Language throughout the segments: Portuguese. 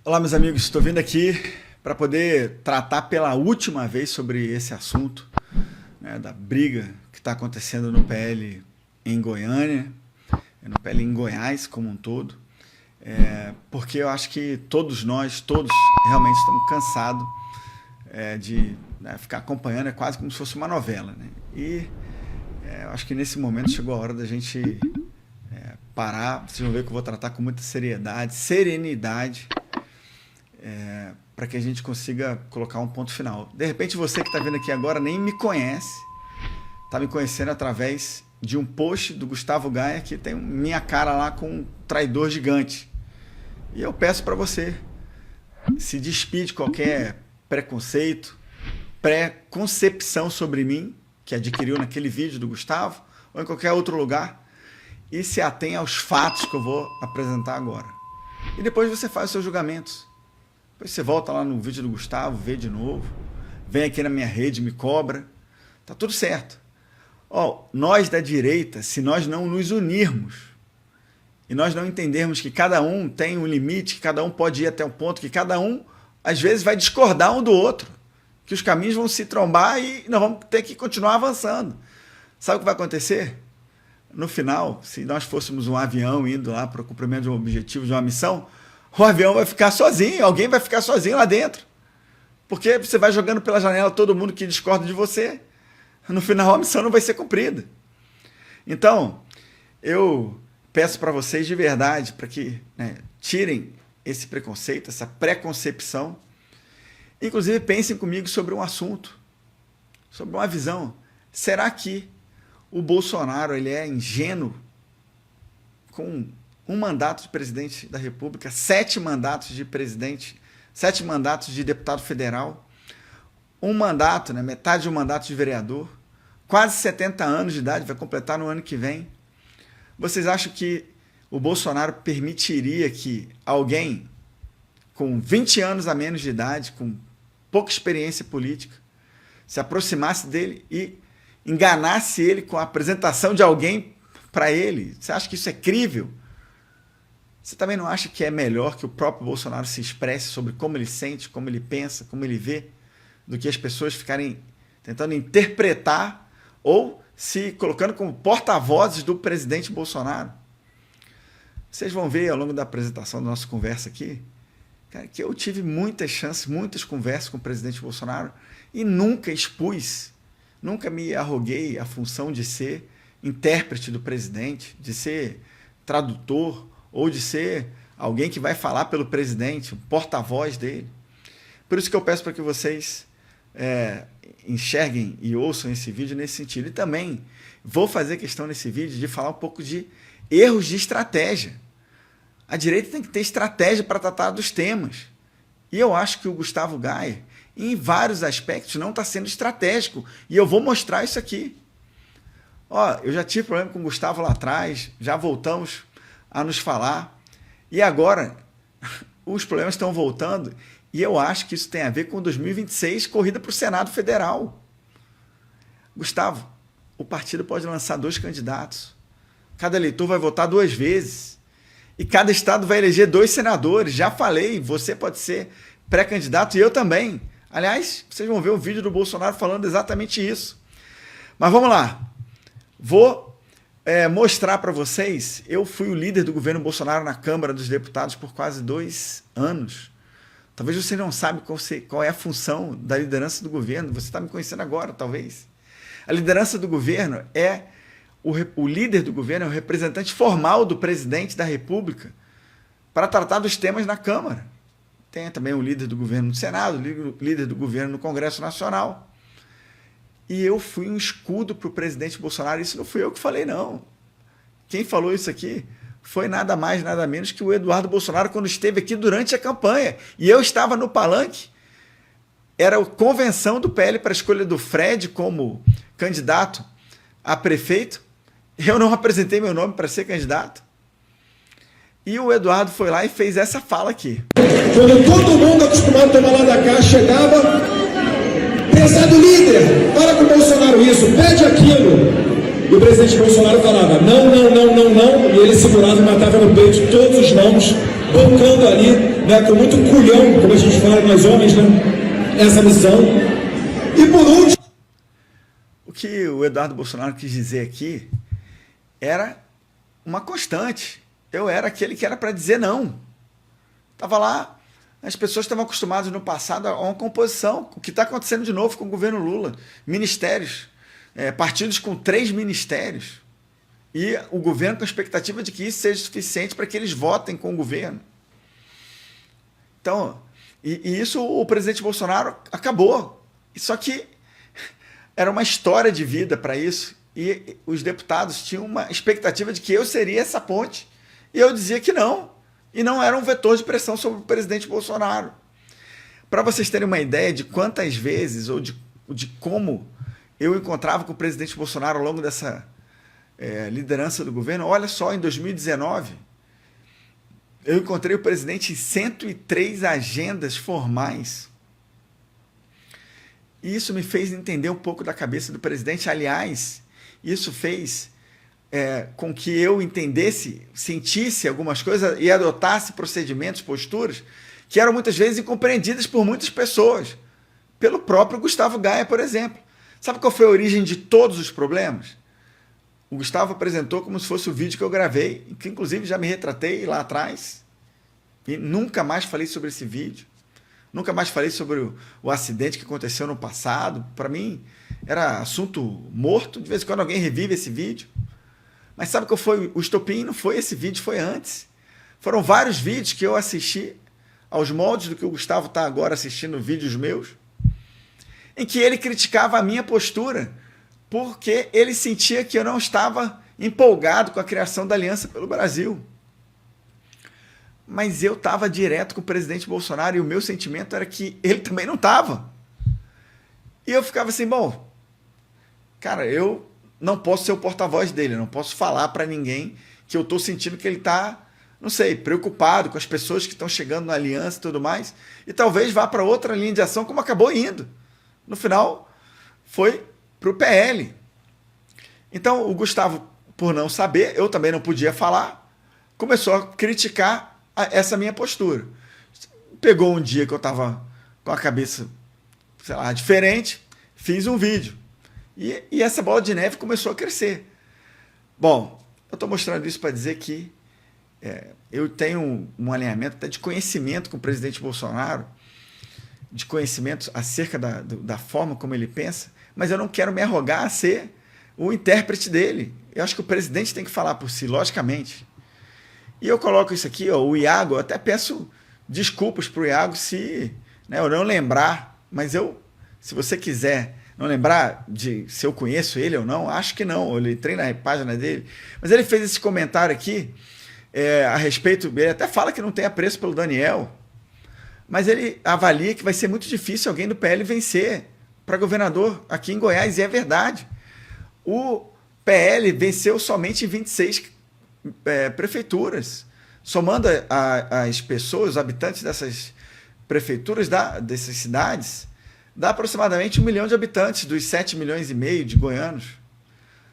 Olá, meus amigos, estou vindo aqui para poder tratar pela última vez sobre esse assunto, né, da briga que está acontecendo no PL em Goiânia, no PL em Goiás como um todo, porque eu acho que todos realmente estamos cansados de ficar acompanhando, é quase como se fosse uma novela, né? E eu acho que nesse momento chegou a hora da gente parar. Vocês vão ver que eu vou tratar com muita seriedade, serenidade, para que a gente consiga colocar um ponto final. De repente você que está vendo aqui agora nem me conhece, está me conhecendo através de um post do Gustavo Gaia que tem minha cara lá com um traidor gigante. E eu peço para você se despir de qualquer preconceito, pré-concepção sobre mim, que adquiriu naquele vídeo do Gustavo, ou em qualquer outro lugar, e se atenha aos fatos que eu vou apresentar agora. E depois você faz os seus julgamentos. Depois você volta lá no vídeo do Gustavo, vê de novo, vem aqui na minha rede, me cobra, tá tudo certo. Nós da direita, se nós não nos unirmos, e nós não entendermos que cada um tem um limite, que cada um pode ir até um ponto, que cada um, às vezes, vai discordar um do outro, que os caminhos vão se trombar e nós vamos ter que continuar avançando. Sabe o que vai acontecer? No final, se nós fôssemos um avião indo lá para o cumprimento de um objetivo, de uma missão, o avião vai ficar sozinho, alguém vai ficar sozinho lá dentro. Porque você vai jogando pela janela todo mundo que discorda de você. No final, a missão não vai ser cumprida. Então, eu peço para vocês de verdade, para que tirem esse preconceito, essa preconcepção. Inclusive, pensem comigo sobre um assunto, sobre uma visão. Será que o Bolsonaro ele é ingênuo com um mandato de presidente da República, 7 mandatos de presidente, 7 mandatos de deputado federal, um mandato, metade de um mandato de vereador, quase 70 anos de idade, vai completar no ano que vem? Vocês acham que o Bolsonaro permitiria que alguém com 20 anos a menos de idade, com pouca experiência política, se aproximasse dele e enganasse ele com a apresentação de alguém para ele? Você acha que isso é crível? Você também não acha que é melhor que o próprio Bolsonaro se expresse sobre como ele sente, como ele pensa, como ele vê, do que as pessoas ficarem tentando interpretar ou se colocando como porta-vozes do presidente Bolsonaro? Vocês vão ver ao longo da apresentação da nossa conversa aqui, cara, que eu tive muitas chances, muitas conversas com o presidente Bolsonaro e nunca expus, nunca me arroguei a função de ser intérprete do presidente, de ser tradutor ou de ser alguém que vai falar pelo presidente, um porta-voz dele. Por isso que eu peço para que vocês enxerguem e ouçam esse vídeo nesse sentido. E também vou fazer questão nesse vídeo de falar um pouco de erros de estratégia. A direita tem que ter estratégia para tratar dos temas. E eu acho que o Gustavo Gaia, em vários aspectos, não está sendo estratégico. E eu vou mostrar isso aqui. Eu já tive problema com o Gustavo lá atrás, já voltamos a nos falar. E agora, os problemas estão voltando. E eu acho que isso tem a ver com 2026, corrida para o Senado Federal. Gustavo, o partido pode lançar 2 candidatos. Cada eleitor vai votar 2 vezes. E cada estado vai eleger 2 senadores. Já falei, você pode ser pré-candidato e eu também. Aliás, vocês vão ver o vídeo do Bolsonaro falando exatamente isso. Mas vamos lá. Vou mostrar para vocês. Eu fui o líder do governo Bolsonaro na Câmara dos Deputados por quase 2 anos. Talvez você não saiba qual é a função da liderança do governo. Você está me conhecendo agora, talvez. A liderança do governo o líder do governo é o representante formal do presidente da República para tratar dos temas na Câmara. Tem também o líder do governo no Senado, o líder do governo no Congresso Nacional. E eu fui um escudo para o presidente Bolsonaro. Isso não fui eu que falei, não. Quem falou isso aqui foi nada mais, nada menos que o Eduardo Bolsonaro, quando esteve aqui durante a campanha. E eu estava no palanque. Era a convenção do PL para a escolha do Fred como candidato a prefeito. Eu não apresentei meu nome para ser candidato. E o Eduardo foi lá e fez essa fala aqui. Quando todo mundo acostumado a tomar lá da cá chegava, prezado líder, fala com o Bolsonaro isso, pede aquilo. E o presidente Bolsonaro falava, não, não, não, não, não, e ele segurava e matava no peito todos os nomes, bancando ali né, com muito culhão, como a gente fala, nós homens, né, essa missão. E por último... O que o Eduardo Bolsonaro quis dizer aqui era uma constante. Eu era aquele que era para dizer não. Estava lá, as pessoas estavam acostumadas no passado a uma composição. O que está acontecendo de novo com o governo Lula? Ministérios, partidos com 3 ministérios. E o governo com a expectativa de que isso seja suficiente para que eles votem com o governo. Então, e isso o presidente Bolsonaro acabou. Só que era uma história de vida para isso. E os deputados tinham uma expectativa de que eu seria essa ponte. E eu dizia que não. E não era um vetor de pressão sobre o presidente Bolsonaro. Para vocês terem uma ideia de quantas vezes, ou de como eu encontrava com o presidente Bolsonaro ao longo dessa liderança do governo, olha só, em 2019, eu encontrei o presidente em 103 agendas formais. E isso me fez entender um pouco da cabeça do presidente. Aliás, isso fez com que eu entendesse, sentisse algumas coisas e adotasse procedimentos, posturas, que eram muitas vezes incompreendidas por muitas pessoas. Pelo próprio Gustavo Gaia, por exemplo. Sabe qual foi a origem de todos os problemas? O Gustavo apresentou como se fosse o vídeo que eu gravei, que inclusive já me retratei lá atrás, e nunca mais falei sobre esse vídeo. Nunca mais falei sobre o acidente que aconteceu no passado. Para mim, era assunto morto. De vez em quando alguém revive esse vídeo. Mas sabe qual foi o estopim? Não foi esse vídeo, foi antes. Foram vários vídeos que eu assisti, aos moldes do que o Gustavo está agora assistindo, vídeos meus, em que ele criticava a minha postura, porque ele sentia que eu não estava empolgado com a criação da Aliança pelo Brasil. Mas eu estava direto com o presidente Bolsonaro e o meu sentimento era que ele também não estava. E eu ficava assim, bom, cara, eu não posso ser o porta-voz dele, eu não posso falar para ninguém que eu estou sentindo que ele está, não sei, preocupado com as pessoas que estão chegando na aliança e tudo mais, e talvez vá para outra linha de ação, como acabou indo. No final, foi para o PL. Então, o Gustavo, por não saber, eu também não podia falar, começou a criticar essa minha postura. Pegou um dia que eu estava com a cabeça, sei lá, diferente, fiz um vídeo. E essa bola de neve começou a crescer. Bom, eu estou mostrando isso para dizer que eu tenho um alinhamento até de conhecimento com o presidente Bolsonaro, de conhecimento acerca da forma como ele pensa, mas eu não quero me arrogar a ser o intérprete dele. Eu acho que o presidente tem que falar por si, logicamente. E eu coloco isso aqui, ó, o Iago, eu até peço desculpas para o Iago se eu não lembrar, mas se você quiser não lembrar de se eu conheço ele ou não, acho que não, eu entrei na página dele, mas ele fez esse comentário aqui a respeito, ele até fala que não tem apreço pelo Daniel, mas ele avalia que vai ser muito difícil alguém do PL vencer para governador aqui em Goiás, e é verdade. O PL venceu somente em 26 prefeituras, somando as pessoas, os habitantes dessas prefeituras, dessas cidades, dá aproximadamente 1 milhão de habitantes dos 7,5 milhões de goianos.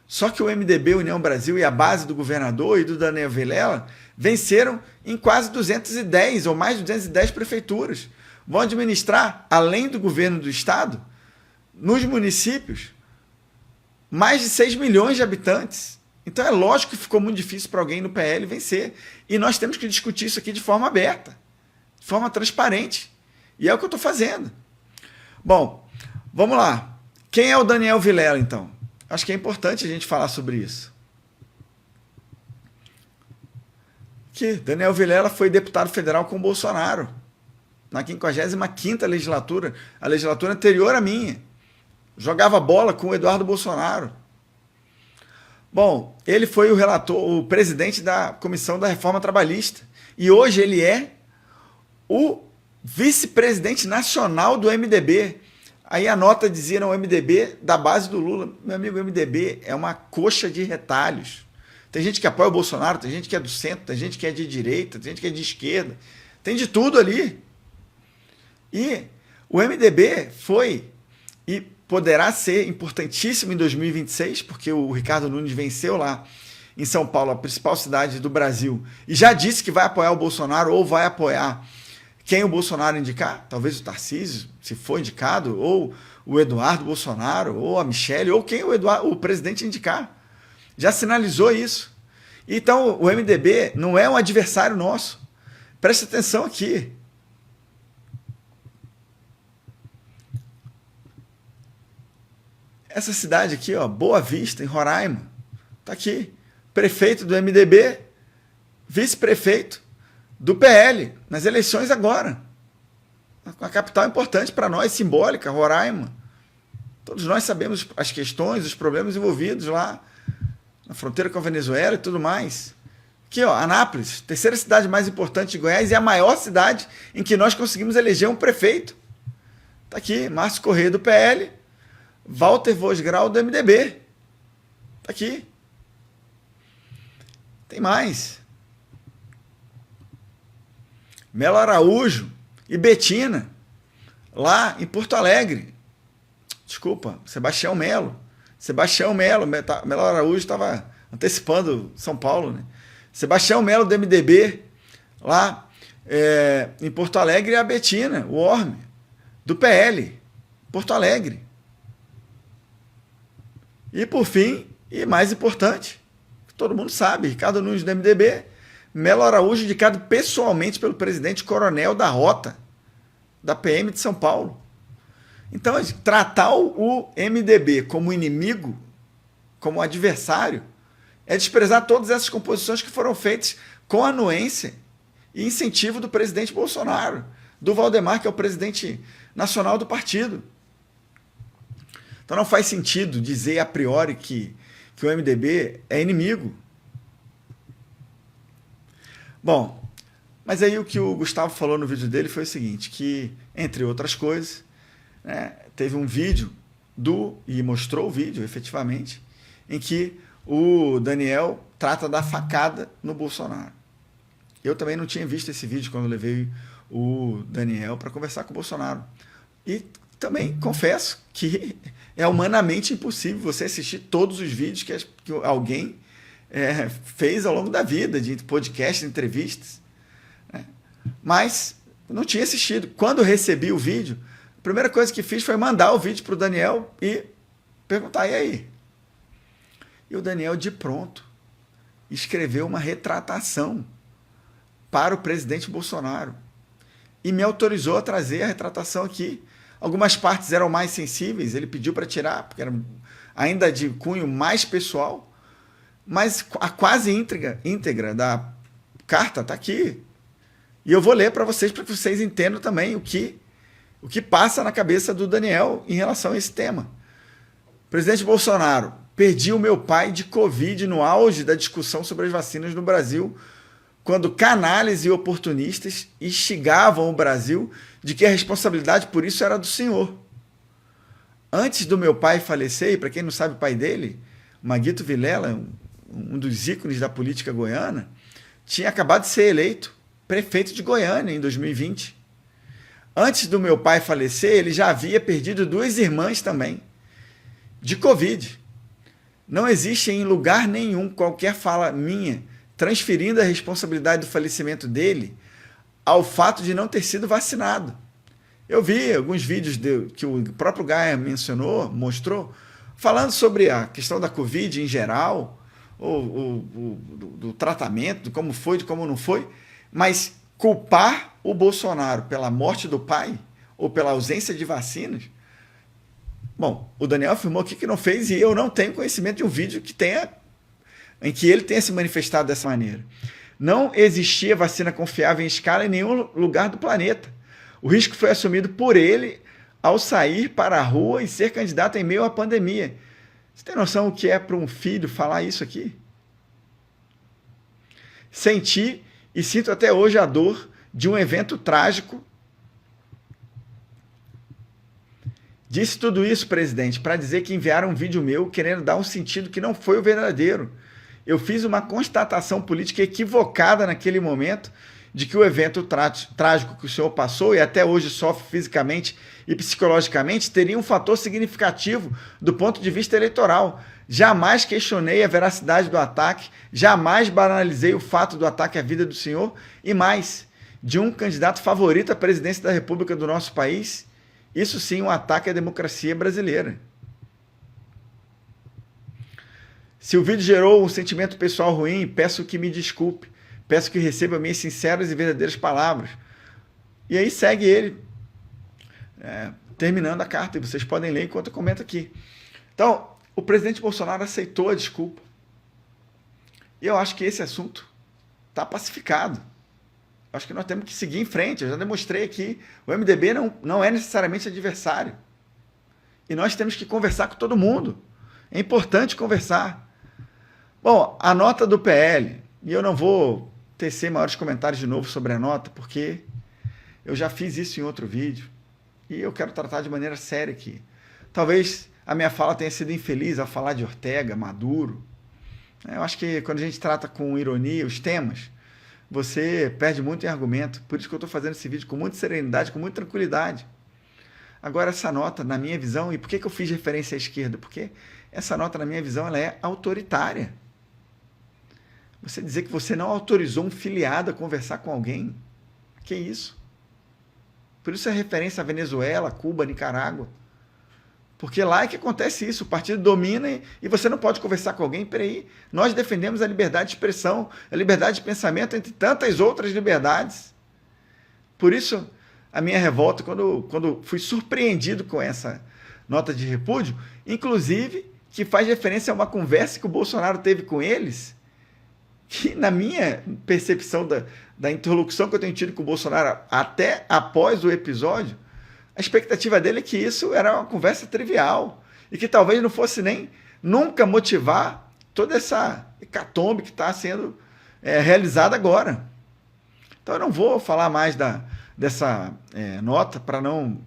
Só que o MDB, União Brasil, e a base do governador e do Daniel Vilela venceram em quase 210 ou mais de 210 prefeituras. Vão administrar, além do governo do estado, nos municípios, mais de 6 milhões de habitantes. Então é lógico que ficou muito difícil para alguém no PL vencer. E nós temos que discutir isso aqui de forma aberta, de forma transparente. E é o que eu estou fazendo. Bom, vamos lá. Quem é o Daniel Vilela, então? Acho que é importante a gente falar sobre isso. Que Daniel Vilela foi deputado federal com Bolsonaro, na 55ª legislatura, a legislatura anterior à minha. Jogava bola com o Eduardo Bolsonaro. Bom, ele foi o relator, o presidente da Comissão da Reforma Trabalhista. E hoje ele é o vice-presidente nacional do MDB. Aí a nota dizia no MDB da base do Lula. Meu amigo, o MDB é uma coxa de retalhos. Tem gente que apoia o Bolsonaro, tem gente que é do centro, tem gente que é de direita, tem gente que é de esquerda. Tem de tudo ali. E o MDB foi e poderá ser importantíssimo em 2026, porque o Ricardo Nunes venceu lá em São Paulo, a principal cidade do Brasil, e já disse que vai apoiar o Bolsonaro ou vai apoiar quem o Bolsonaro indicar, talvez o Tarcísio, se for indicado, ou o Eduardo Bolsonaro, ou a Michelle, ou quem o presidente indicar. Já sinalizou isso. Então, o MDB não é um adversário nosso. Preste atenção aqui. Essa cidade aqui, ó, Boa Vista, em Roraima, está aqui. Prefeito do MDB, vice-prefeito do PL, nas eleições agora. Uma capital importante para nós, simbólica, Roraima. Todos nós sabemos as questões, os problemas envolvidos lá, na fronteira com a Venezuela e tudo mais. Aqui, ó, Anápolis, terceira cidade mais importante de Goiás e a maior cidade em que nós conseguimos eleger um prefeito. Está aqui, Márcio Corrêa do PL, Walter Vosgrau do MDB. Está aqui. Tem mais. Melo Araújo e Betina, lá em Porto Alegre. Desculpa, Sebastião Melo. Melo Araújo estava antecipando São Paulo, né? Sebastião Melo do MDB, lá em Porto Alegre, e a Betina, o Orme, do PL, Porto Alegre. E por fim, e mais importante, que todo mundo sabe, Ricardo Nunes do MDB, Melo Araújo indicado pessoalmente pelo presidente Coronel da Rota, da PM de São Paulo. Então, tratar o MDB como inimigo, como adversário, é desprezar todas essas composições que foram feitas com anuência e incentivo do presidente Bolsonaro, do Valdemar, que é o presidente nacional do partido. Então não faz sentido dizer a priori que o MDB é inimigo. Bom, mas aí o que o Gustavo falou no vídeo dele foi o seguinte, que, entre outras coisas, né, teve um vídeo e mostrou o vídeo, efetivamente, em que o Daniel trata da facada no Bolsonaro. Eu também não tinha visto esse vídeo quando eu levei o Daniel para conversar com o Bolsonaro. E também confesso que é humanamente impossível você assistir todos os vídeos que alguém fez ao longo da vida, de podcast, entrevistas. Né? Mas não tinha assistido. Quando eu recebi o vídeo, a primeira coisa que fiz foi mandar o vídeo para o Daniel e perguntar, e aí? E o Daniel, de pronto, escreveu uma retratação para o presidente Bolsonaro e me autorizou a trazer a retratação aqui. Algumas partes eram mais sensíveis, ele pediu para tirar, porque era ainda de cunho mais pessoal, mas a quase íntegra da carta está aqui. E eu vou ler para vocês entendam também o que passa na cabeça do Daniel em relação a esse tema. Presidente Bolsonaro, perdi o meu pai de Covid no auge da discussão sobre as vacinas no Brasil, quando canalhas e oportunistas instigavam o Brasil de que a responsabilidade por isso era do senhor. Antes do meu pai falecer, e para quem não sabe o pai dele, Maguito Vilela, um dos ícones da política goiana, tinha acabado de ser eleito prefeito de Goiânia em 2020. Antes do meu pai falecer, ele já havia perdido 2 irmãs também, de Covid. Não existe em lugar nenhum qualquer fala minha transferindo a responsabilidade do falecimento dele ao fato de não ter sido vacinado. Eu vi alguns vídeos que o próprio Gaia mostrou, falando sobre a questão da Covid em geral, do tratamento, de como foi, de como não foi, mas culpar o Bolsonaro pela morte do pai ou pela ausência de vacinas. Bom, o Daniel afirmou aqui que não fez e eu não tenho conhecimento de um vídeo em que ele tenha se manifestado dessa maneira. Não existia vacina confiável em escala em nenhum lugar do planeta. O risco foi assumido por ele ao sair para a rua e ser candidato em meio à pandemia. Você tem noção o que é para um filho falar isso aqui? Senti e sinto até hoje a dor de um evento trágico. Disse tudo isso, presidente, para dizer que enviaram um vídeo meu querendo dar um sentido que não foi o verdadeiro. Eu fiz uma constatação política equivocada naquele momento de que o evento trágico que o senhor passou e até hoje sofre fisicamente e psicologicamente teria um fator significativo do ponto de vista eleitoral. Jamais questionei a veracidade do ataque, jamais banalizei o fato do ataque à vida do senhor e mais. de um candidato favorito à presidência da República do nosso país, isso sim um ataque à democracia brasileira. Se o vídeo gerou um sentimento pessoal ruim, peço que me desculpe. Peço que receba minhas sinceras e verdadeiras palavras. E aí segue ele, terminando a carta, e vocês podem ler enquanto eu comento aqui. Então, o presidente Bolsonaro aceitou a desculpa. E eu acho que esse assunto está pacificado. Acho que nós temos que seguir em frente. Eu já demonstrei aqui, o MDB não é necessariamente adversário. E nós temos que conversar com todo mundo. É importante conversar. Bom, a nota do PL, e eu não vou tecer maiores comentários de novo sobre a nota, porque eu já fiz isso em outro vídeo, e eu quero tratar de maneira séria aqui. Talvez a minha fala tenha sido infeliz ao falar de Ortega, Maduro. Eu acho que quando a gente trata com ironia os temas, você perde muito em argumento. Por isso que eu estou fazendo esse vídeo com muita serenidade, com muita tranquilidade. Agora, essa nota, na minha visão, e por que eu fiz referência à esquerda? Porque essa nota, na minha visão, ela é autoritária. Você dizer que você não autorizou um filiado a conversar com alguém, que isso? Por isso é referência a Venezuela, Cuba, Nicarágua. Porque lá é que acontece isso, o partido domina e você não pode conversar com alguém. Peraí, nós defendemos a liberdade de expressão, a liberdade de pensamento, entre tantas outras liberdades. Por isso, a minha revolta, quando fui surpreendido com essa nota de repúdio, inclusive, que faz referência a uma conversa que o Bolsonaro teve com eles, que na minha percepção da interlocução que eu tenho tido com o Bolsonaro até após o episódio, a expectativa dele é que isso era uma conversa trivial e que talvez não fosse nem nunca motivar toda essa hecatombe que está sendo realizada agora. Então eu não vou falar mais dessa nota para não,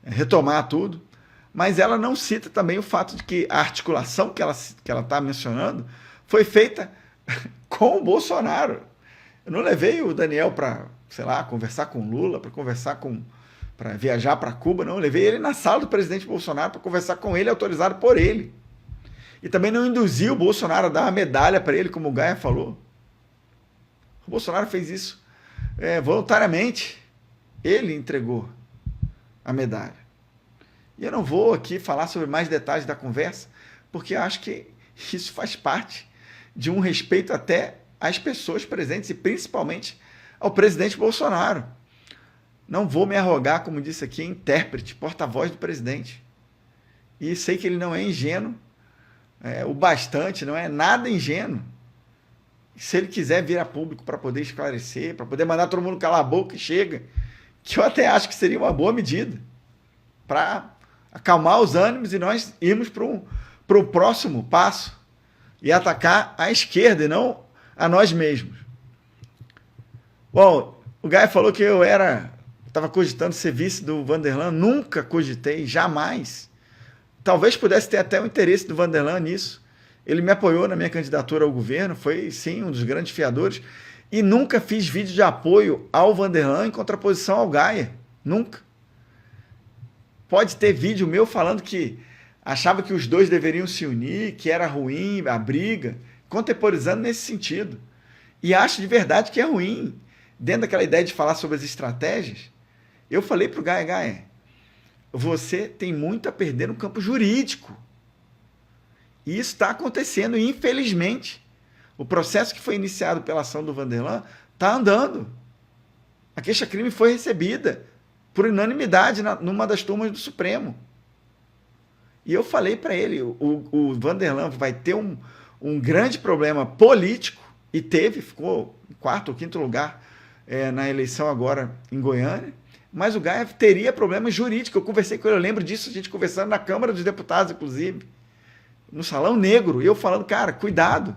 retomar tudo, mas ela não cita também o fato de que a articulação que ela está mencionando foi feita com o Bolsonaro. Eu não levei o Daniel para, conversar com o Lula, para viajar para Cuba, não. Eu levei ele na sala do presidente Bolsonaro para conversar com ele, autorizado por ele. E também não induzi o Bolsonaro a dar uma medalha para ele, como o Gaia falou. O Bolsonaro fez isso voluntariamente. Ele entregou a medalha. E eu não vou aqui falar sobre mais detalhes da conversa, porque eu acho que isso faz parte de um respeito até às pessoas presentes e principalmente ao presidente Bolsonaro. Não vou me arrogar, como disse aqui, intérprete, porta-voz do presidente. E sei que ele não é ingênuo, o bastante, não é nada ingênuo. Se ele quiser vir a público para poder esclarecer, para poder mandar todo mundo calar a boca e chega, que eu até acho que seria uma boa medida para acalmar os ânimos e nós irmos para o próximo passo e atacar a esquerda e não a nós mesmos. Bom, o Gaia falou que eu estava cogitando ser vice do Vanderlan. Nunca cogitei, jamais. Talvez pudesse ter até o interesse do Vanderlan nisso. Ele me apoiou na minha candidatura ao governo, foi sim um dos grandes fiadores, e nunca fiz vídeo de apoio ao Vanderlan em contraposição ao Gaia. Nunca. Pode ter vídeo meu falando que achava que os dois deveriam se unir, que era ruim a briga, contemporizando nesse sentido. E acho de verdade que é ruim. Dentro daquela ideia de falar sobre as estratégias, eu falei para o Gaia, você tem muito a perder no campo jurídico. E isso está acontecendo, e infelizmente, o processo que foi iniciado pela ação do Vanderlan está andando. A queixa-crime foi recebida por unanimidade numa das turmas do Supremo. E eu falei para ele, o Vanderlan vai ter um grande problema político, e ficou em 4º ou 5º lugar na eleição agora em Goiânia, mas o Gaia teria problema jurídico. Eu conversei com ele, eu lembro disso, a gente conversando na Câmara dos Deputados, inclusive, no Salão Negro, e eu falando, cara, cuidado.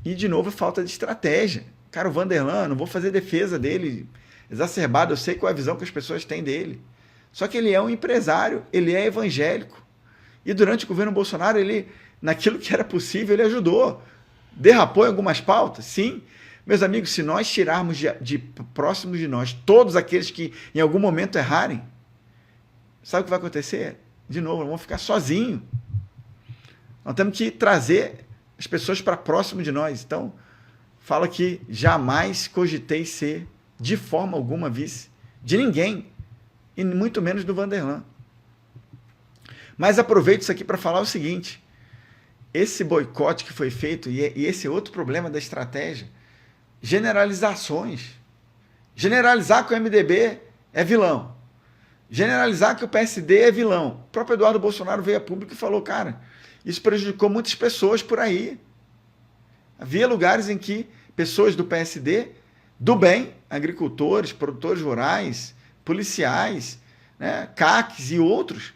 E, de novo, falta de estratégia. Cara, o Vanderlan, não vou fazer defesa dele exacerbado, eu sei qual é a visão que as pessoas têm dele. Só que ele é um empresário, ele é evangélico. E durante o governo Bolsonaro, ele, naquilo que era possível, ele ajudou. Derrapou em algumas pautas? Sim. Meus amigos, se nós tirarmos de próximos de nós todos aqueles que em algum momento errarem, sabe o que vai acontecer? De novo, nós vamos ficar sozinhos. Nós temos que trazer as pessoas para próximo de nós. Então, fala que jamais cogitei ser, de forma alguma, vice de ninguém, e muito menos do Vanderlan. Mas aproveito isso aqui para falar o seguinte, esse boicote que foi feito, e esse outro problema da estratégia, generalizações. Generalizar que o MDB é vilão. Generalizar que o PSD é vilão. O próprio Eduardo Bolsonaro veio a público e falou, cara, isso prejudicou muitas pessoas por aí. Havia lugares em que pessoas do PSD, do bem, agricultores, produtores rurais, policiais, né, CACs e outros,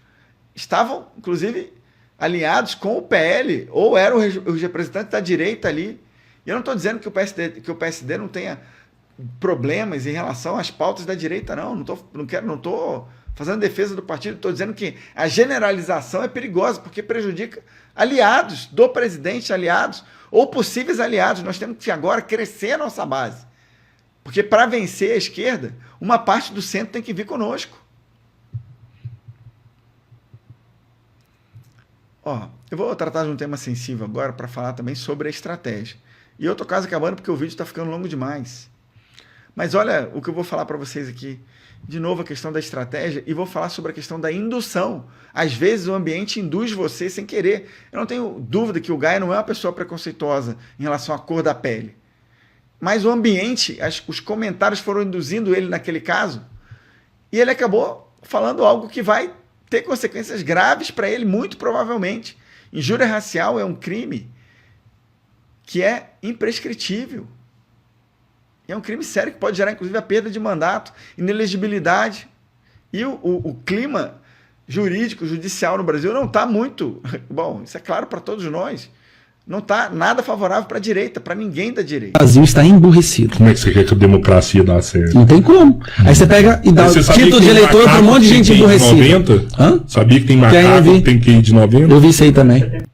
estavam, inclusive, alinhados com o PL, ou eram os representantes da direita ali. E eu não estou dizendo que o PSD não tenha problemas em relação às pautas da direita, não. Não estou fazendo defesa do partido, estou dizendo que a generalização é perigosa, porque prejudica aliados do presidente, aliados ou possíveis aliados. Nós temos que agora crescer a nossa base. Porque para vencer a esquerda, uma parte do centro tem que vir conosco. Ó, eu vou tratar de um tema sensível agora para falar também sobre a estratégia. E eu estou quase acabando porque o vídeo está ficando longo demais. Mas olha o que eu vou falar para vocês aqui. De novo a questão da estratégia e vou falar sobre a questão da indução. Às vezes o ambiente induz você sem querer. Eu não tenho dúvida que o Gaia não é uma pessoa preconceituosa em relação à cor da pele. Mas o ambiente, os comentários foram induzindo ele naquele caso e ele acabou falando algo que vai ter consequências graves para ele, muito provavelmente. Injúria racial é um crime que é imprescritível. E é um crime sério que pode gerar, inclusive, a perda de mandato, inelegibilidade. E o clima jurídico, judicial no Brasil não está muito... Bom, isso é claro para todos nós. Não está nada favorável para a direita, para ninguém da direita. O Brasil está emburrecido. Como é que você quer que a democracia dê certo? Não tem como. Aí você pega e dá o título de eleitor para um monte de gente emburrecida. Sabia que tem macaco que tem QI de 90? Eu vi isso aí também.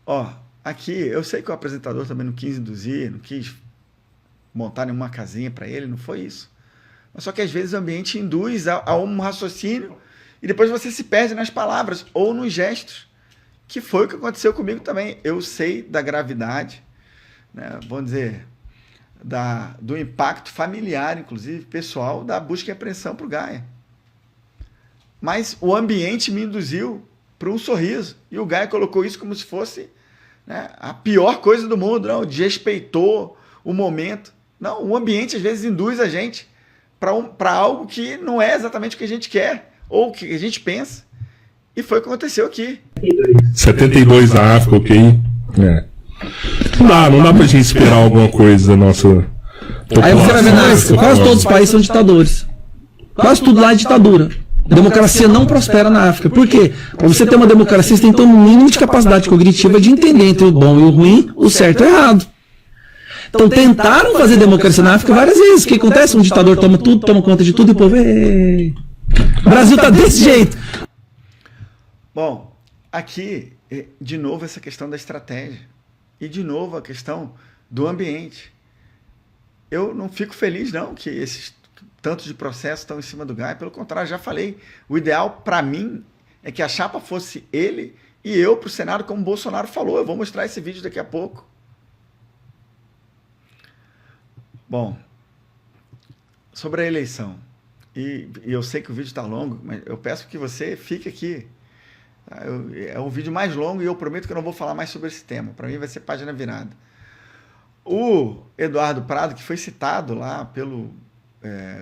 Ó, aqui, eu sei que o apresentador também não quis induzir, não quis montar nenhuma casinha para ele, não foi isso. Mas só que às vezes o ambiente induz a um raciocínio e depois você se perde nas palavras ou nos gestos, que foi o que aconteceu comigo também. Eu sei da gravidade, né, vamos dizer, do impacto familiar, inclusive pessoal, da busca e apreensão para o Gaia. Mas o ambiente me induziu para um sorriso e o Gaia colocou isso como se fosse, né, a pior coisa do mundo, não, desrespeitou o momento. Não, o ambiente às vezes induz a gente para algo que não é exatamente o que a gente quer ou o que a gente pensa. E foi o que aconteceu aqui. 72 da África, ok? É. Não dá pra gente esperar alguma coisa da nossa... Aí você vai ver na África, quase todos os países são ditadores. Quase tudo lá é ditadura. A democracia não prospera na África. Por quê? Para você ter uma democracia, você tem que ter um mínimo de capacidade cognitiva de entender entre o bom e o ruim, o certo e o errado. Então tentaram fazer democracia na África várias vezes. O que acontece? Um ditador toma tudo, toma conta de tudo e o povo... O Brasil tá desse jeito. Bom, aqui, de novo, essa questão da estratégia. E, de novo, a questão do ambiente. Eu não fico feliz, não, que esses tantos de processos estão em cima do Gaia. Pelo contrário, já falei. O ideal, para mim, é que a chapa fosse ele e eu para o Senado, como o Bolsonaro falou. Eu vou mostrar esse vídeo daqui a pouco. Bom, sobre a eleição. E eu sei que o vídeo está longo, mas eu peço que você fique aqui. É um vídeo mais longo e eu prometo que eu não vou falar mais sobre esse tema. Para mim vai ser página virada. O Eduardo Prado, que foi citado lá pelo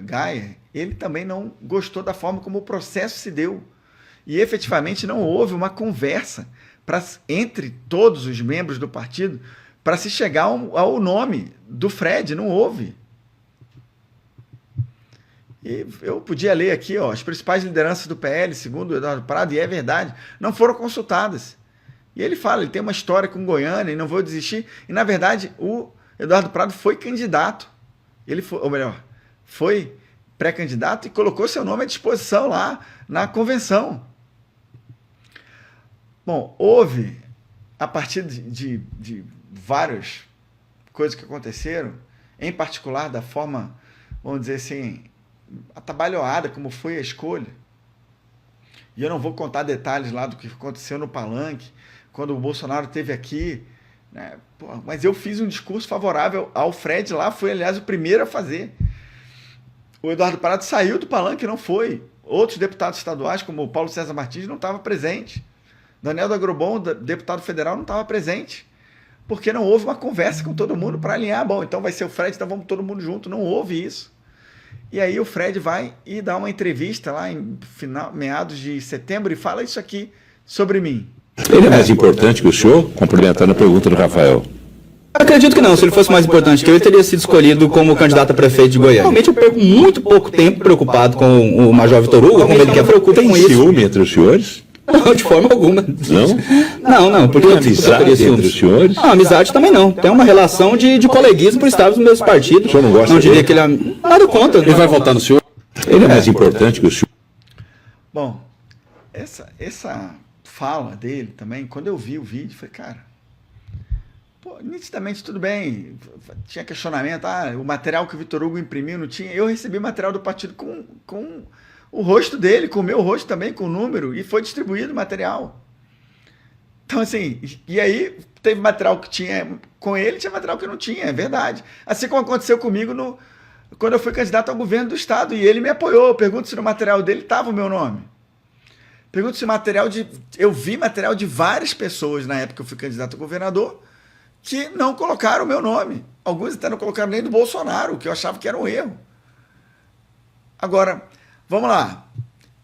Gaia, ele também não gostou da forma como o processo se deu. E efetivamente não houve uma conversa entre todos os membros do partido para se chegar ao nome do Fred. Não houve. E eu podia ler aqui, ó, as principais lideranças do PL, segundo o Eduardo Prado, e é verdade, não foram consultadas. E ele fala, ele tem uma história com Goiânia e não vou desistir. E, na verdade, o Eduardo Prado foi candidato. Ele foi, ou melhor, foi pré-candidato e colocou seu nome à disposição lá na convenção. Bom, houve, a partir de várias coisas que aconteceram, em particular da forma, vamos dizer assim, atabalhoada como foi a escolha. E eu não vou contar detalhes lá do que aconteceu no Palanque, quando o Bolsonaro esteve aqui, né? Pô, mas eu fiz um discurso favorável ao Fred lá, fui, aliás, o primeiro a fazer. O Eduardo Prado saiu do palanque, não foi. Outros deputados estaduais, como o Paulo César Martins, não estavam presentes. Daniel da Agrobon, deputado federal, não estava presente. Porque não houve uma conversa com todo mundo para alinhar. Bom, então vai ser o Fred, então vamos todo mundo junto. Não houve isso. E aí o Fred vai e dá uma entrevista lá em meados de setembro e fala isso aqui sobre mim. Ele é mais importante que o senhor? Complementando a pergunta do Rafael. Acredito que não. Se ele fosse mais importante que eu, ele teria sido escolhido como candidato a prefeito de Goiânia. Realmente eu perco muito pouco tempo preocupado com o Major Vitor Hugo, como ele quer preocupar com isso. Tem ciúme entre os senhores? Não, de forma alguma. Não? Não. Porque tem amizade entre os senhores? Não, amizade também não. Tem uma relação de coleguismo por estarmos no mesmo partido. O senhor não gosta Não diria dele? que ele é... Nada contra. Ele vai votar no senhor? Ele é mais importante que o senhor? Bom, essa fala dele também, quando eu vi o vídeo, falei, cara, pô, nitidamente tudo bem, tinha questionamento, o material que o Vitor Hugo imprimiu não tinha, eu recebi material do partido com o rosto dele, com o meu rosto também, com o número, e foi distribuído o material. Então, assim, e aí teve material que tinha com ele, tinha material que não tinha, é verdade. Assim como aconteceu comigo quando eu fui candidato ao governo do estado, e ele me apoiou. Pergunto se no material dele estava o meu nome. Pergunto se eu vi material de várias pessoas na época que eu fui candidato a governador que não colocaram o meu nome. Alguns até não colocaram nem do Bolsonaro, que eu achava que era um erro. Agora, vamos lá.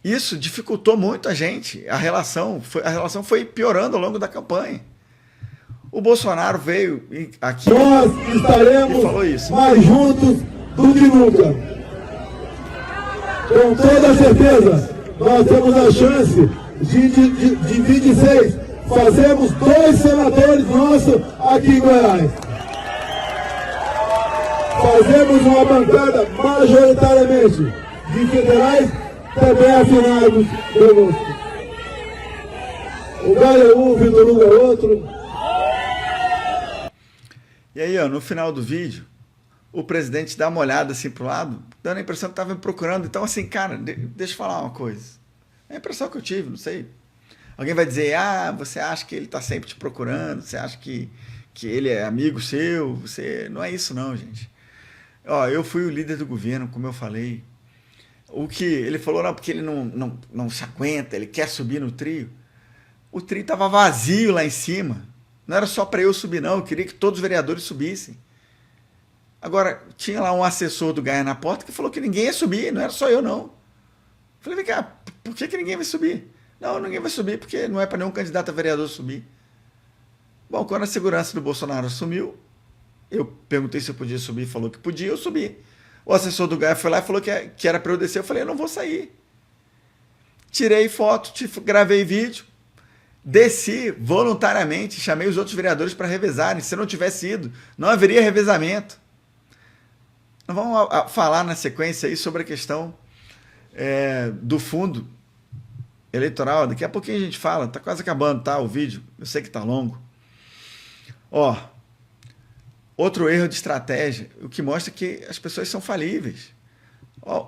Isso dificultou muito a gente. A relação foi piorando ao longo da campanha. O Bolsonaro veio aqui Nós e estaremos falou isso. mais juntos do que nunca. Com toda certeza, nós temos a chance de 26 fazermos 2 senadores nossos aqui em Goiás. Fazemos uma bancada majoritariamente de federais também afinados conosco. O Galho é um, o Vitor Hugo é outro. E aí, no final do vídeo, o presidente dá uma olhada assim pro lado, dando a impressão que estava me procurando. Então, assim, cara, deixa eu falar uma coisa. É a impressão que eu tive, não sei. Alguém vai dizer, você acha que ele está sempre te procurando, você acha que ele é amigo seu, Não é isso não, gente. Eu fui o líder do governo, como eu falei. O que ele falou, não, porque ele não se aguenta, ele quer subir no trio. O trio estava vazio lá em cima. Não era só para eu subir, não. Eu queria que todos os vereadores subissem. Agora, tinha lá um assessor do Gaia na porta que falou que ninguém ia subir, não era só eu, não. Falei, vem cá, por que ninguém vai subir? Não, ninguém vai subir porque não é para nenhum candidato a vereador subir. Bom, quando a segurança do Bolsonaro assumiu, eu perguntei se eu podia subir, falou que podia, eu subi. O assessor do Gaia foi lá e falou que era para eu descer. Eu falei, eu não vou sair. Tirei foto, gravei vídeo, desci voluntariamente, chamei os outros vereadores para revezarem. Se eu não tivesse ido, não haveria revezamento. Nós vamos falar na sequência aí sobre a questão do fundo eleitoral. Daqui a pouquinho a gente fala, tá quase acabando, tá? O vídeo, eu sei que tá longo. Outro erro de estratégia, o que mostra que as pessoas são falíveis.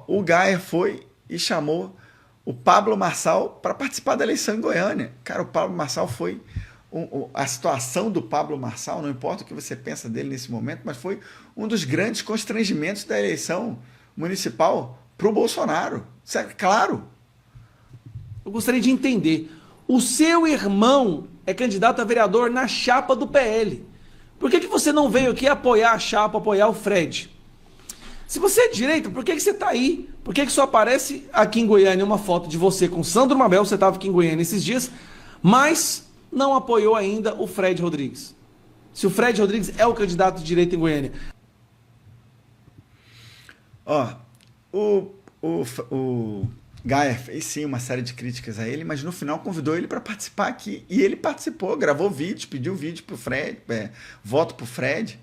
O Gaia foi e chamou o Pablo Marçal para participar da eleição em Goiânia. Cara, o Pablo Marçal foi... a situação do Pablo Marçal, não importa o que você pensa dele nesse momento, mas foi um dos grandes constrangimentos da eleição municipal para o Bolsonaro. Isso é claro. Eu gostaria de entender. O seu irmão é candidato a vereador na chapa do PL. Por que você não veio aqui apoiar a chapa, apoiar o Fred? Se você é de direita, por que você está aí? Por que só aparece aqui em Goiânia uma foto de você com Sandro Mabel, você estava aqui em Goiânia esses dias, mas não apoiou ainda o Fred Rodrigues? Se o Fred Rodrigues é o candidato de direita em Goiânia. O Gaia fez sim uma série de críticas a ele, mas no final convidou ele para participar aqui. E ele participou, gravou vídeo, pediu vídeo para o Fred, voto para o Fred.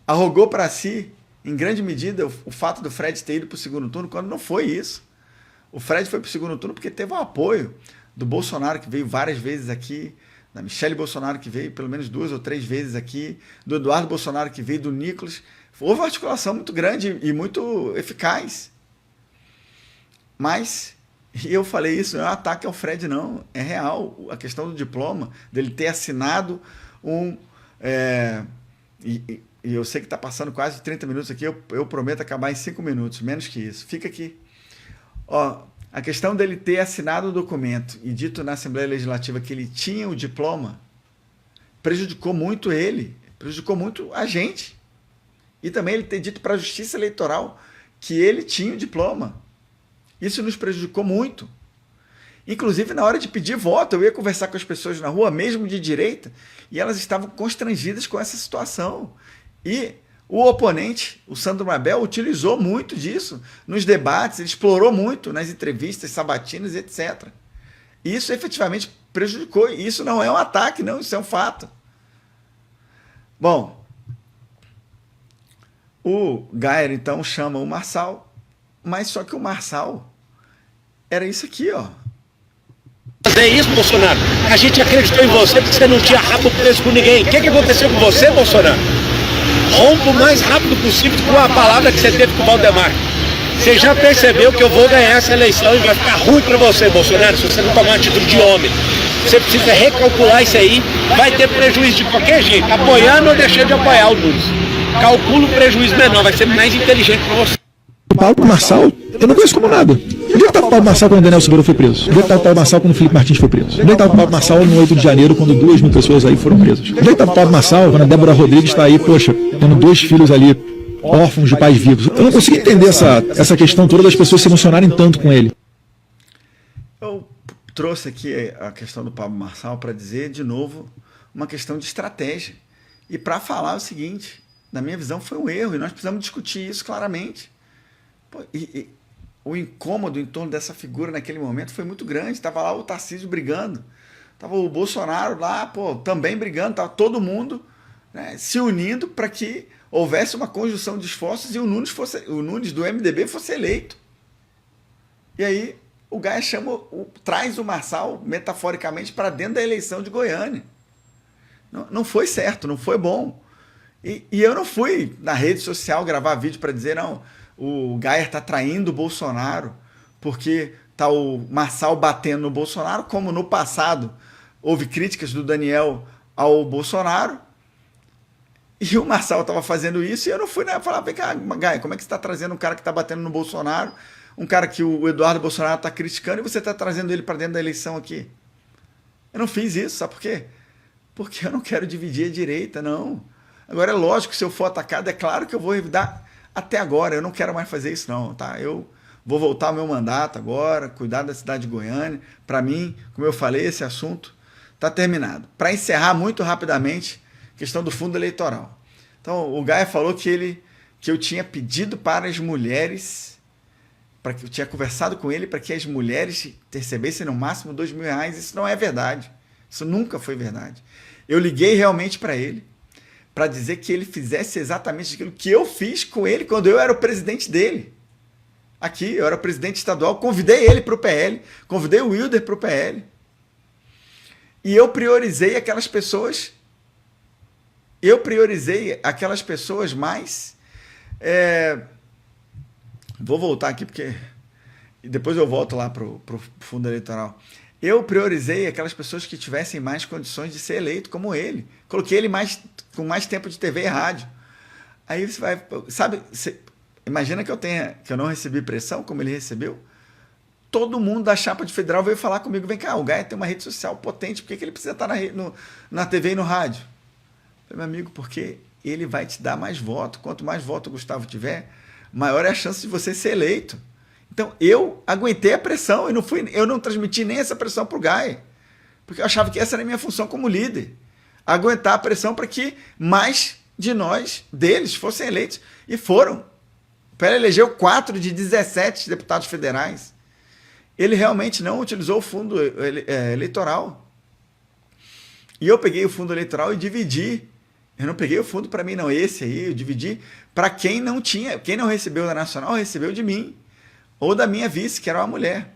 Arrogou para si, em grande medida, o fato do Fred ter ido para o segundo turno, quando não foi isso. O Fred foi para o segundo turno porque teve o apoio do Bolsonaro, que veio várias vezes aqui, da Michele Bolsonaro, que veio pelo menos 2 ou 3 vezes aqui, do Eduardo Bolsonaro, que veio, do Nicolas. Houve uma articulação muito grande e muito eficaz. Mas, e eu falei isso, não é um ataque ao Fred, não. É real. A questão do diploma, dele ter assinado E eu sei que está passando quase 30 minutos aqui, eu prometo acabar em 5 minutos, menos que isso. Fica aqui. Ó, a questão dele ter assinado o documento e dito na Assembleia Legislativa que ele tinha o diploma prejudicou muito ele, prejudicou muito a gente. E também ele ter dito para a Justiça Eleitoral que ele tinha o diploma. Isso nos prejudicou muito. Inclusive, na hora de pedir voto, eu ia conversar com as pessoas na rua, mesmo de direita, e elas estavam constrangidas com essa situação. E o oponente, o Sandro Mabel, utilizou muito disso nos debates, ele explorou muito nas entrevistas sabatinas, etc. E isso efetivamente prejudicou. E isso não é um ataque, não, isso é um fato. Bom, o Gayer, então, chama o Marçal, mas só que o Marçal era isso aqui, ó. É isso, Bolsonaro. A gente acreditou em você porque você não tinha rabo preso com ninguém. O que aconteceu com você, Bolsonaro? Rompa o mais rápido possível com a palavra que você teve com o Valdemar. Você já percebeu que eu vou ganhar essa eleição e vai ficar ruim para você, Bolsonaro, se você não tomar uma atitude de homem. Você precisa recalcular isso aí. Vai ter prejuízo de qualquer jeito, apoiando ou deixando de apoiar o Nunes. Calcula o prejuízo menor, vai ser mais inteligente para você. O Paulo Marçal, eu não conheço como nada. Onde é que estava o Paulo Marçal quando o Daniel Silveira foi preso? Onde é que estava o Paulo Marçal quando o Felipe Martins foi preso? Onde é que estava o Paulo Marçal no 8 de janeiro, quando 2.000 pessoas aí foram presas? Onde é que estava o Paulo Marçal quando a Débora Rodrigues está aí, poxa, tendo 2 filhos ali, órfãos de pais vivos? Eu não consigo entender essa questão toda das pessoas se emocionarem tanto com ele. Eu trouxe aqui a questão do Pablo Marçal para dizer, de novo, uma questão de estratégia. E para falar o seguinte, na minha visão foi um erro, e nós precisamos discutir isso claramente. Pô, o incômodo em torno dessa figura naquele momento foi muito grande. Estava lá o Tarcísio brigando, estava o Bolsonaro lá, pô, também brigando, estava todo mundo, né, se unindo para que houvesse uma conjunção de esforços e o Nunes do MDB fosse eleito. E aí o Gayer traz o Marçal, metaforicamente, para dentro da eleição de Goiânia. Não foi certo, não foi bom. E eu não fui na rede social gravar vídeo para dizer, não, o Gayer está traindo o Bolsonaro, porque está o Marçal batendo no Bolsonaro, como no passado houve críticas do Daniel ao Bolsonaro, e o Marçal estava fazendo isso, e eu não fui falar, vem cá, Gayer, como é que você está trazendo um cara que está batendo no Bolsonaro, um cara que o Eduardo Bolsonaro está criticando, e você está trazendo ele para dentro da eleição aqui? Eu não fiz isso, sabe por quê? Porque eu não quero dividir a direita, não. Agora, é lógico, se eu for atacado, é claro que eu vou revidar. Até agora, eu não quero mais fazer isso, não, tá? Eu vou voltar ao meu mandato agora, cuidar da cidade de Goiânia. Para mim, como eu falei, esse assunto está terminado. Para encerrar muito rapidamente, questão do fundo eleitoral. Então, o Gayer falou que eu tinha pedido para as mulheres, para que eu tinha conversado com ele para que as mulheres recebessem no máximo R$2.000. Isso não é verdade. Isso nunca foi verdade. Eu liguei realmente para ele, para dizer que ele fizesse exatamente aquilo que eu fiz com ele quando eu era o presidente dele. Aqui, eu era o presidente estadual, convidei ele para o PL, convidei o Wilder para o PL. E eu priorizei aquelas pessoas mais... Vou voltar aqui, porque depois eu volto lá para o fundo eleitoral. Eu priorizei aquelas pessoas que tivessem mais condições de ser eleito, como ele. Coloquei ele com mais tempo de TV e rádio. Aí você vai... Sabe, imagina que eu não recebi pressão, como ele recebeu. Todo mundo da chapa de federal veio falar comigo, vem cá, o Gayer tem uma rede social potente, por que ele precisa estar na TV e no rádio? Eu falei, meu amigo, porque ele vai te dar mais voto. Quanto mais voto o Gustavo tiver, maior é a chance de você ser eleito. Então, eu aguentei a pressão, eu não transmiti nem essa pressão para o Gayer, porque eu achava que essa era a minha função como líder, aguentar a pressão para que mais de nós, deles, fossem eleitos, e foram. O PL elegeu 4 de 17 deputados federais. Ele realmente não utilizou o fundo eleitoral. E eu peguei o fundo eleitoral e dividi. Eu não peguei o fundo para mim, não, esse aí, eu dividi para quem não tinha, quem não recebeu da Nacional, recebeu de mim. Ou da minha vice, que era uma mulher,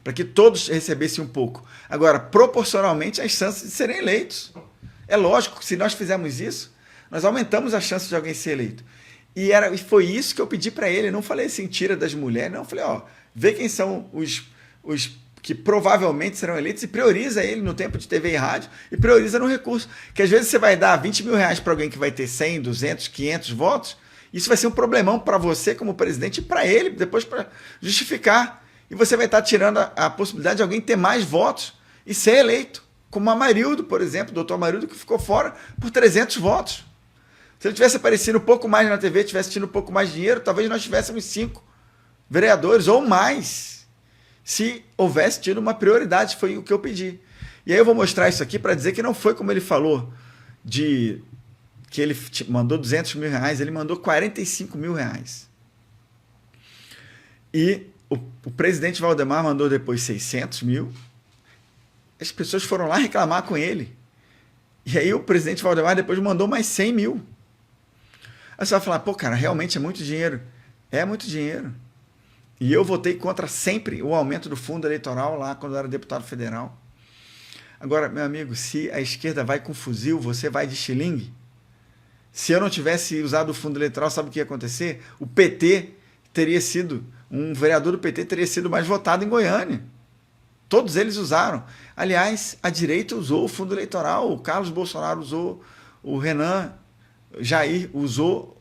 para que todos recebessem um pouco. Agora, proporcionalmente, as chances de serem eleitos. É lógico que se nós fizermos isso, nós aumentamos a chance de alguém ser eleito. E foi isso que eu pedi para ele. Eu não falei assim, tira das mulheres, não. Eu falei, ó, vê quem são os que provavelmente serão eleitos, e prioriza ele no tempo de TV e rádio, e prioriza no recurso. Que às vezes você vai dar 20 mil reais para alguém que vai ter 100, 200, 500 votos, isso vai ser um problemão para você como presidente e para ele, depois para justificar. E você vai estar tirando a possibilidade de alguém ter mais votos e ser eleito. Como a Amarildo, por exemplo, o doutor Amarildo, que ficou fora por 300 votos. Se ele tivesse aparecido um pouco mais na TV, tivesse tido um pouco mais de dinheiro, talvez nós tivéssemos 5 vereadores ou mais, se houvesse tido uma prioridade, foi o que eu pedi. E aí eu vou mostrar isso aqui para dizer que não foi como ele falou, que ele mandou 200 mil reais, ele mandou 45 mil reais. E o presidente Valdemar mandou depois 600 mil. As pessoas foram lá reclamar com ele. E aí o presidente Valdemar depois mandou mais 100 mil. Aí você vai falar, pô, cara, realmente é muito dinheiro. É muito dinheiro. E eu votei contra sempre o aumento do fundo eleitoral lá quando eu era deputado federal. Agora, meu amigo, se a esquerda vai com fuzil, você vai de xilingue? Se eu não tivesse usado o fundo eleitoral, sabe o que ia acontecer? O PT teria sido, um vereador do PT teria sido mais votado em Goiânia. Todos eles usaram. Aliás, a direita usou o fundo eleitoral, o Carlos Bolsonaro usou, o Renan Jair usou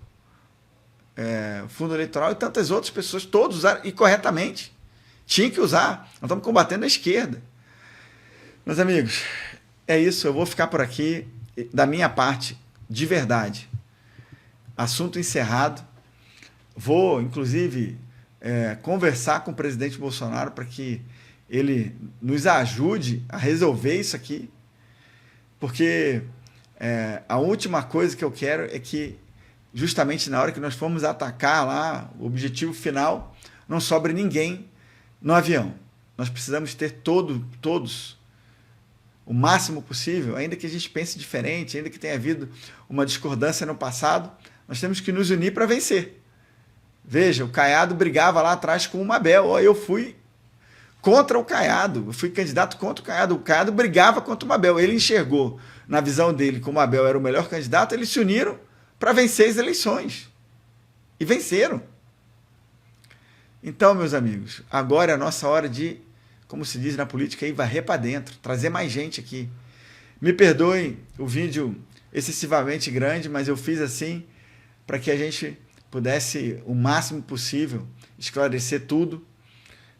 o fundo eleitoral e tantas outras pessoas, todos usaram, e corretamente. Tinha que usar. Nós estamos combatendo a esquerda. Meus amigos, é isso. Eu vou ficar por aqui. Da minha parte, de verdade, assunto encerrado. Vou, inclusive, conversar com o presidente Bolsonaro para que ele nos ajude a resolver isso aqui, porque a última coisa que eu quero é que, justamente na hora que nós formos atacar lá, o objetivo final, não sobre ninguém no avião. Nós precisamos ter todos o máximo possível, ainda que a gente pense diferente, ainda que tenha havido uma discordância no passado, nós temos que nos unir para vencer. Veja, o Caiado brigava lá atrás com o Mabel, eu fui contra o Caiado, eu fui candidato contra o Caiado brigava contra o Mabel, ele enxergou, na visão dele, que o Mabel era o melhor candidato, eles se uniram para vencer as eleições, e venceram. Então, meus amigos, agora é a nossa hora de, como se diz na política, aí, varrer para dentro, trazer mais gente aqui. Me perdoem o vídeo excessivamente grande, mas eu fiz assim para que a gente pudesse, o máximo possível, esclarecer tudo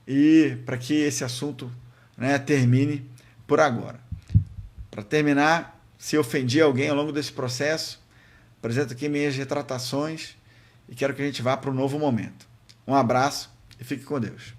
e para que esse assunto, né, termine por agora. Para terminar, se ofendi alguém ao longo desse processo, apresento aqui minhas retratações e quero que a gente vá para um novo momento. Um abraço e fique com Deus.